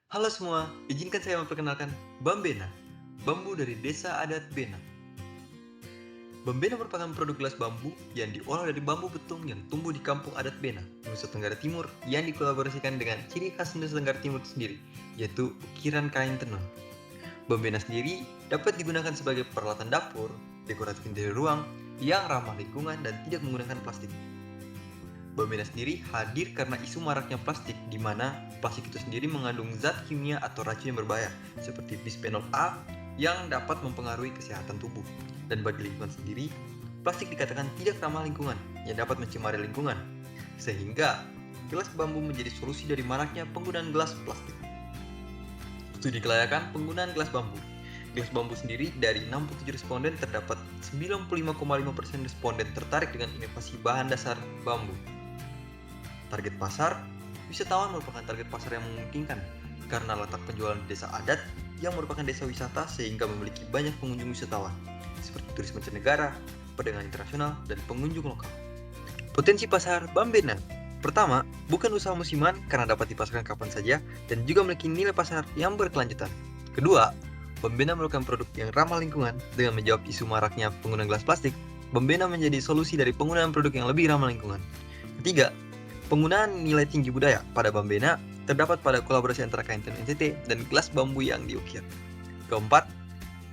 Halo semua, izinkan saya memperkenalkan Bambena, bambu dari desa adat Bena. Bambena merupakan produk gelas bambu yang diolah dari bambu betung yang tumbuh di kampung adat Bena, Nusa Tenggara Timur, yang dikolaborasikan dengan ciri khas Nusa Tenggara Timur sendiri, yaitu ukiran kain tenun. Bambena sendiri dapat digunakan sebagai peralatan dapur, dekoratif interior ruang, yang ramah lingkungan dan tidak menggunakan plastik. Bambena sendiri hadir karena isu maraknya plastik, di mana plastik itu sendiri mengandung zat kimia atau racun yang berbahaya, seperti bisphenol A yang dapat mempengaruhi kesehatan tubuh. Dan bagi lingkungan sendiri, plastik dikatakan tidak ramah lingkungan, yang dapat mencemari lingkungan. Sehingga, gelas bambu menjadi solusi dari maraknya penggunaan gelas plastik. Studi kelayakan penggunaan gelas bambu. Gelas bambu sendiri dari 67 responden terdapat 95,5% responden tertarik dengan inovasi bahan dasar bambu. Target pasar, wisatawan merupakan target pasar yang memungkinkan karena letak penjualan di desa adat yang merupakan desa wisata sehingga memiliki banyak pengunjung wisatawan, seperti turis mancanegara, perdagangan internasional, dan pengunjung lokal. Potensi pasar Bambena. Pertama, bukan usaha musiman karena dapat dipasarkan kapan saja dan juga memiliki nilai pasar yang berkelanjutan. Kedua, Bambena merupakan produk yang ramah lingkungan dengan menjawab isu maraknya penggunaan gelas plastik. Bambena menjadi solusi dari penggunaan produk yang lebih ramah lingkungan. Ketiga, penggunaan nilai tinggi budaya pada Bambena terdapat pada kolaborasi antara kain tenun NTT dan gelas bambu yang diukir. Keempat,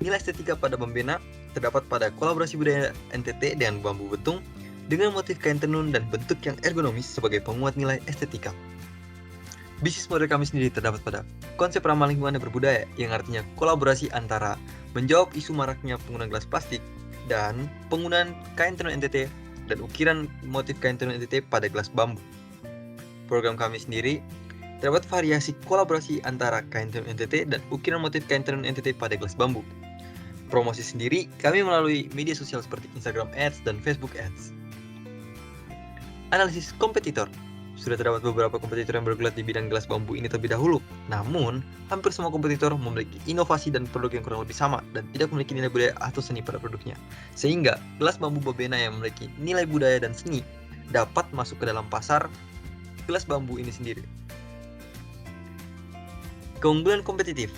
nilai estetika pada Bambena terdapat pada kolaborasi budaya NTT dengan bambu betung dengan motif kain tenun dan bentuk yang ergonomis sebagai penguat nilai estetika. Bisnis model kami sendiri terdapat pada konsep ramah lingkungan dan berbudaya, yang artinya kolaborasi antara menjawab isu maraknya penggunaan gelas plastik dan penggunaan kain tenun NTT dan ukiran motif kain tenun NTT pada gelas bambu. Program kami sendiri terdapat variasi kolaborasi antara kain tenun NTT dan ukiran motif kain tenun NTT pada gelas bambu. Promosi sendiri kami melalui media sosial seperti Instagram Ads dan Facebook Ads. Analisis kompetitor. Sudah terdapat beberapa kompetitor yang bergelut di bidang gelas bambu ini terlebih dahulu. Namun, hampir semua kompetitor memiliki inovasi dan produk yang kurang lebih sama dan tidak memiliki nilai budaya atau seni pada produknya. Sehingga, gelas bambu Bambena yang memiliki nilai budaya dan seni dapat masuk ke dalam pasar gelas bambu ini sendiri. Keunggulan kompetitif.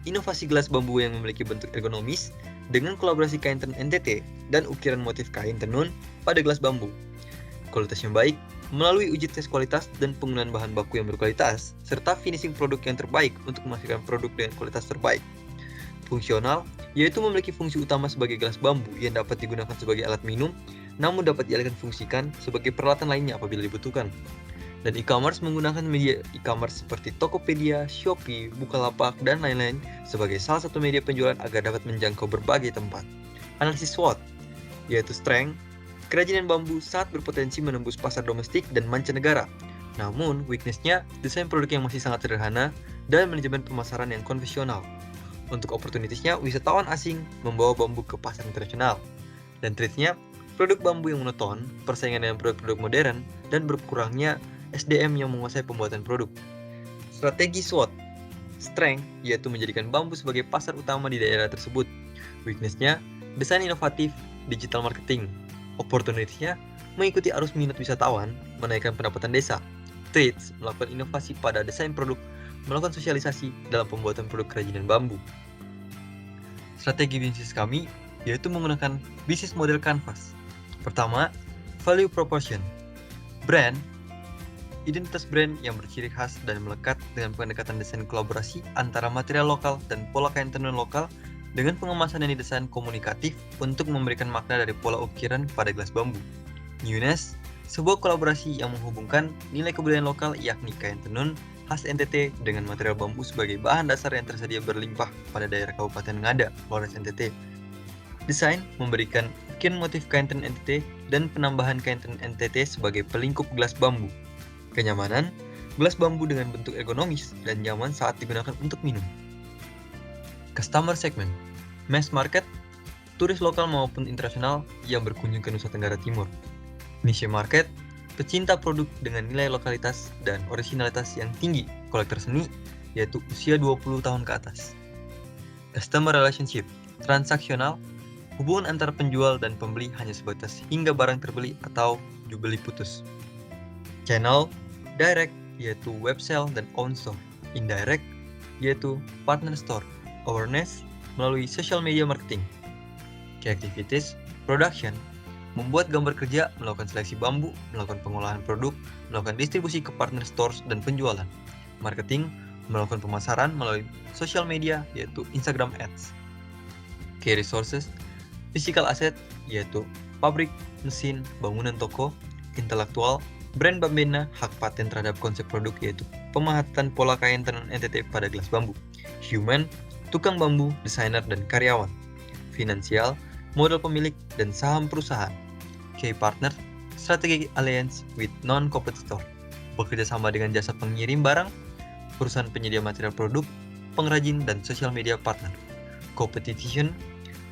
Inovasi gelas bambu yang memiliki bentuk ergonomis dengan kolaborasi kain tenun NTT dan ukiran motif kain tenun pada gelas bambu. Kualitas yang baik melalui uji tes kualitas dan penggunaan bahan baku yang berkualitas, serta finishing produk yang terbaik untuk menghasilkan produk dengan kualitas terbaik. Fungsional, yaitu memiliki fungsi utama sebagai gelas bambu yang dapat digunakan sebagai alat minum, namun dapat dialihkan fungsikan sebagai peralatan lainnya apabila dibutuhkan. Dan e-commerce menggunakan media e-commerce seperti Tokopedia, Shopee, Bukalapak, dan lain-lain sebagai salah satu media penjualan agar dapat menjangkau berbagai tempat. Analisis SWOT, yaitu strength, kerajinan bambu sangat berpotensi menembus pasar domestik dan mancanegara. Namun, weakness-nya desain produk yang masih sangat sederhana dan manajemen pemasaran yang konvensional. Untuk opportunities-nya, wisatawan asing membawa bambu ke pasar internasional. Dan threats-nya, produk bambu yang monoton, persaingan dengan produk-produk modern, dan berkurangnya SDM yang menguasai pembuatan produk. Strategi SWOT. Strength, yaitu menjadikan bambu sebagai pasar utama di daerah tersebut. Weakness-nya, desain inovatif, digital marketing. Opportunity-nya mengikuti arus minat wisatawan, menaikkan pendapatan desa. Trades, melakukan inovasi pada desain produk, melakukan sosialisasi dalam pembuatan produk kerajinan bambu. Strategi bisnis kami yaitu menggunakan bisnis model canvas. Pertama, value proportion. Brand, identitas brand yang berciri khas dan melekat dengan pendekatan desain kolaborasi antara material lokal dan pola kain tenun lokal dengan pengemasan yang didesain komunikatif untuk memberikan makna dari pola ukiran pada gelas bambu. Newness, sebuah kolaborasi yang menghubungkan nilai kebudayaan lokal yakni kain tenun khas NTT dengan material bambu sebagai bahan dasar yang tersedia berlimpah pada daerah Kabupaten Ngada, Flores NTT. Desain memberikan ukiran motif kain tenun NTT dan penambahan kain tenun NTT sebagai pelingkup gelas bambu. Kenyamanan, gelas bambu dengan bentuk ergonomis dan nyaman saat digunakan untuk minum. Customer segment, mass market, turis lokal maupun internasional yang berkunjung ke Nusa Tenggara Timur. Niche market, pecinta produk dengan nilai lokalitas dan originalitas yang tinggi, kolektor seni, yaitu usia 20 tahun ke atas. Customer relationship, transaksional, hubungan antara penjual dan pembeli hanya sebatas hingga barang terbeli atau dibeli putus. Channel, direct, yaitu web sale dan own store. Indirect, yaitu partner store, awareness melalui social media marketing. Key activities, production, membuat gambar kerja, melakukan seleksi bambu, melakukan pengolahan produk, melakukan distribusi ke partner stores dan penjualan. Marketing, melakukan pemasaran melalui social media, yaitu Instagram Ads. Key resources, physical asset, yaitu pabrik, mesin, bangunan toko, intelektual, brand Bambena, hak paten terhadap konsep produk yaitu pemahatan pola kain tenun NTT pada gelas bambu. Human, tukang bambu, desainer, dan karyawan. Finansial, modal pemilik, dan saham perusahaan. Key partner, strategic alliance with non-competitor, bekerja sama dengan jasa pengirim barang, perusahaan penyedia material produk, pengrajin, dan social media partner. Competition,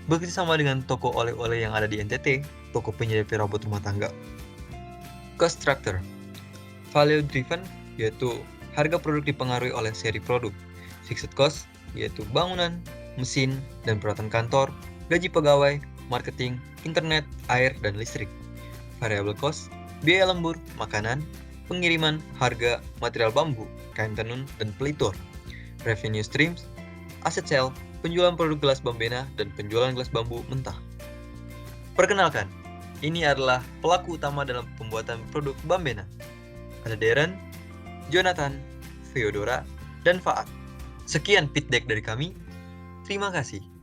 bekerja sama dengan toko oleh-oleh yang ada di NTT, toko penyedia perabot rumah tangga. Cost structure, value driven, yaitu harga produk dipengaruhi oleh seri produk. Fixed cost, yaitu bangunan, mesin, dan peralatan kantor, gaji pegawai, marketing, internet, air, dan listrik. Variable cost, biaya lembur, makanan, pengiriman, harga, material bambu, kain tenun, dan pelitur. Revenue streams, asset sale, penjualan produk gelas Bambena, dan penjualan gelas bambu mentah. Perkenalkan, ini adalah pelaku utama dalam pembuatan produk Bambena. Ada Darren, Jonathan, Theodora, dan Faat. Sekian pitch deck dari kami. Terima kasih.